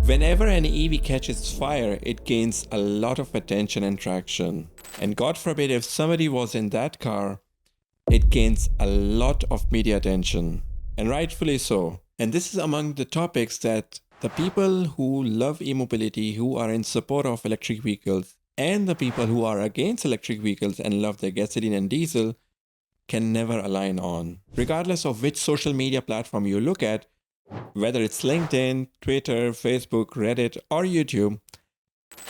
Whenever an EV catches fire, it gains a lot of attention and traction. And God forbid if somebody was in that car, it gains a lot of media attention. And rightfully so. And this is among the topics that the people who love e-mobility, who are in support of electric vehicles, and the people who are against electric vehicles and love their gasoline and diesel can never align on. Regardless of which social media platform you look at, whether it's LinkedIn, Twitter, Facebook, Reddit, or YouTube,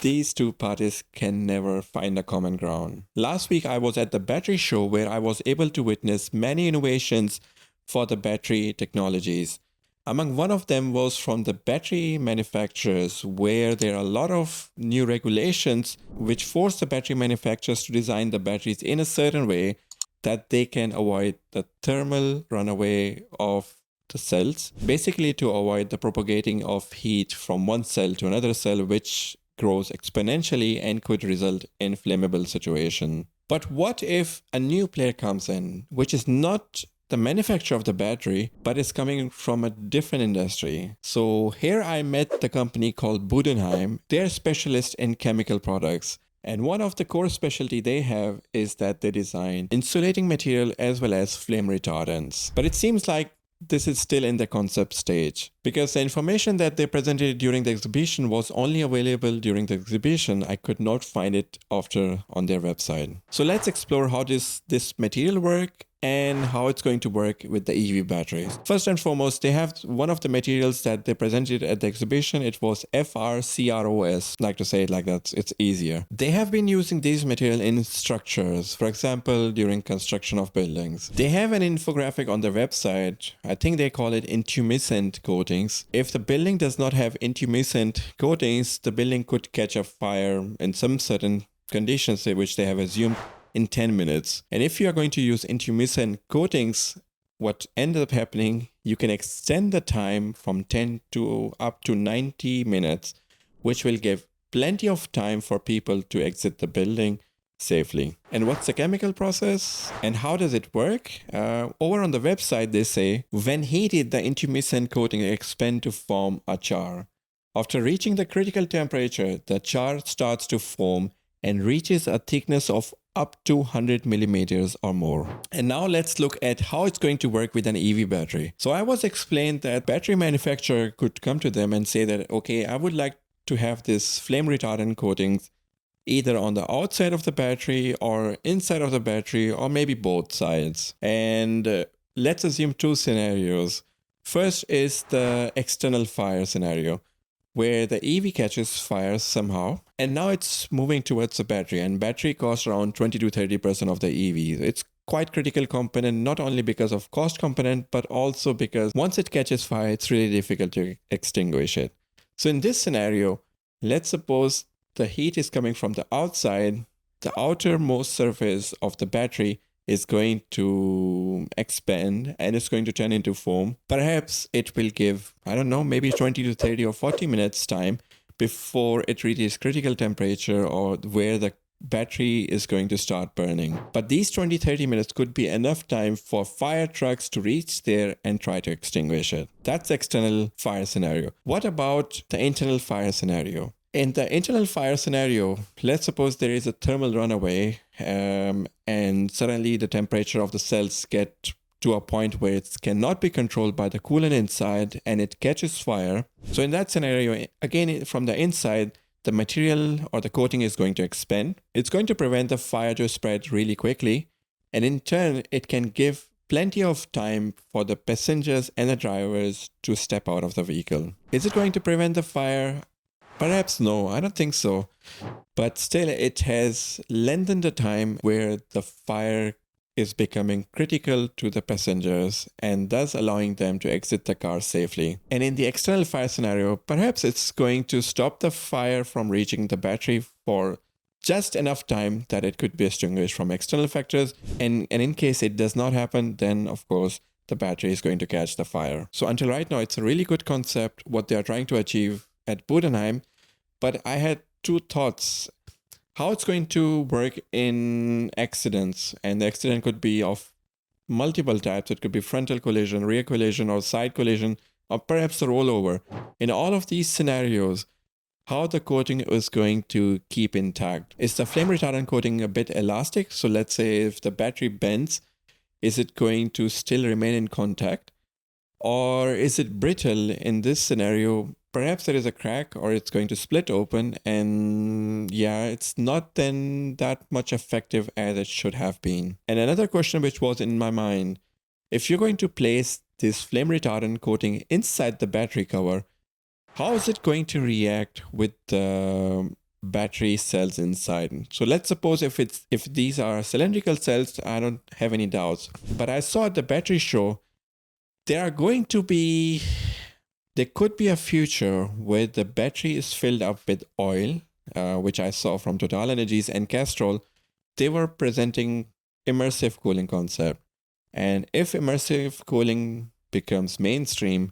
these two parties can never find a common ground. Last week, I was at the battery show where I was able to witness many innovations for the battery technologies. Among one of them was from the battery manufacturers, where there are a lot of new regulations which force the battery manufacturers to design the batteries in a certain way that they can avoid the thermal runaway of the cells, basically to avoid the propagating of heat from one cell to another cell, which grows exponentially and could result in flammable situation. But what if a new player comes in, which is not the manufacturer of the battery, but is coming from a different industry? So here I met the company called Budenheim. They're specialists in chemical products. And one of the core specialty they have is that they design insulating material as well as flame retardants. But it seems like this is still in the concept stage, because the information that they presented during the exhibition was only available during the exhibition. I could not find it after on their website. So let's explore how this material work and how it's going to work with the EV batteries. First and foremost, they have one of the materials that they presented at the exhibition. It was FRCROS. I like to say it like that, it's easier. They have been using these material in structures, for example, during construction of buildings. They have an infographic on their website. I think they call it intumescent coatings. If the building does not have intumescent coatings, the building could catch a fire in some certain conditions, which they have assumed in 10 minutes. And if you are going to use intumescent coatings, what ends up happening, you can extend the time from 10 to up to 90 minutes, which will give plenty of time for people to exit the building safely. And what's the chemical process and how does it work? Over on the website, they say, when heated, the intumescent coating expands to form a char. After reaching the critical temperature, the char starts to form and reaches a thickness of up to 100 millimeters or more. And now let's look at how it's going to work with an EV battery. So I was explained that battery manufacturer could come to them and say that, okay, I would like to have this flame retardant coatings either on the outside of the battery or inside of the battery, or maybe both sides. And let's assume two scenarios. First is the external fire scenario, where the EV catches fire somehow, and now it's moving towards the battery, and battery costs around 20 to 30% of the EV. It's quite critical component, not only because of cost component, but also because once it catches fire, it's really difficult to extinguish it. So in this scenario, let's suppose the heat is coming from the outside, the outermost surface of the battery is going to expand and it's going to turn into foam. Perhaps it will give, I don't know, maybe 20 to 30 or 40 minutes time before it reaches critical temperature or where the battery is going to start burning. But these 20-30 minutes could be enough time for fire trucks to reach there and try to extinguish it. That's the external fire scenario. What about the internal fire scenario? In the internal fire scenario, let's suppose there is a thermal runaway and suddenly the temperature of the cells get to a point where it cannot be controlled by the coolant inside and it catches fire. So in that scenario, again, from the inside, the material or the coating is going to expand. It's going to prevent the fire to spread really quickly. And in turn, it can give plenty of time for the passengers and the drivers to step out of the vehicle. Is it going to prevent the fire? Perhaps no, I don't think so. But still, it has lengthened the time where the fire is becoming critical to the passengers and thus allowing them to exit the car safely. And in the external fire scenario, perhaps it's going to stop the fire from reaching the battery for just enough time that it could be extinguished from external factors. And in case it does not happen, then of course, the battery is going to catch the fire. So until right now, it's a really good concept, what they are trying to achieve at Budenheim. But I had two thoughts. How it's going to work in accidents. And the accident could be of multiple types. It could be frontal collision, rear collision, or side collision. or perhaps a rollover. In all of these scenarios, how the coating is going to keep intact. Is the flame retardant coating a bit elastic? So let's say if the battery bends, is it going to still remain in contact? Or is it brittle in this scenario? Perhaps there is a crack or it's going to split open, and yeah, it's not then that much effective as it should have been. And another question which was in my mind, if you're going to place this flame retardant coating inside the battery cover, how is it going to react with the battery cells inside? So let's suppose if these are cylindrical cells, I don't have any doubts. But I saw at the battery show, there could be a future where the battery is filled up with oil, which I saw from Total Energies and Castrol. They were presenting immersive cooling concept. And if immersive cooling becomes mainstream,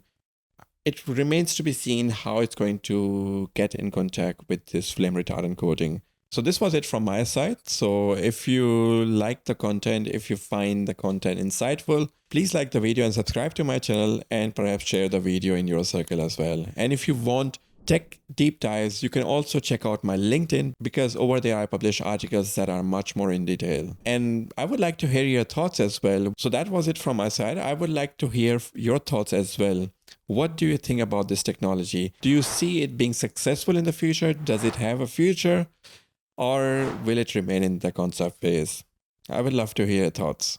it remains to be seen how it's going to get in contact with this flame retardant coating. So this was it from my side. So if you like the content, if you find the content insightful, please like the video and subscribe to my channel, and perhaps share the video in your circle as well. And if you want tech deep dives, you can also check out my LinkedIn, because over there I publish articles that are much more in detail. And I would like to hear your thoughts as well. So that was it from my side. I would like to hear your thoughts as well. What do you think about this technology? Do you see it being successful in the future? Does it have a future? Or will it remain in the concept phase? I would love to hear your thoughts.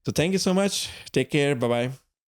So thank you so much. Take care. Bye-bye.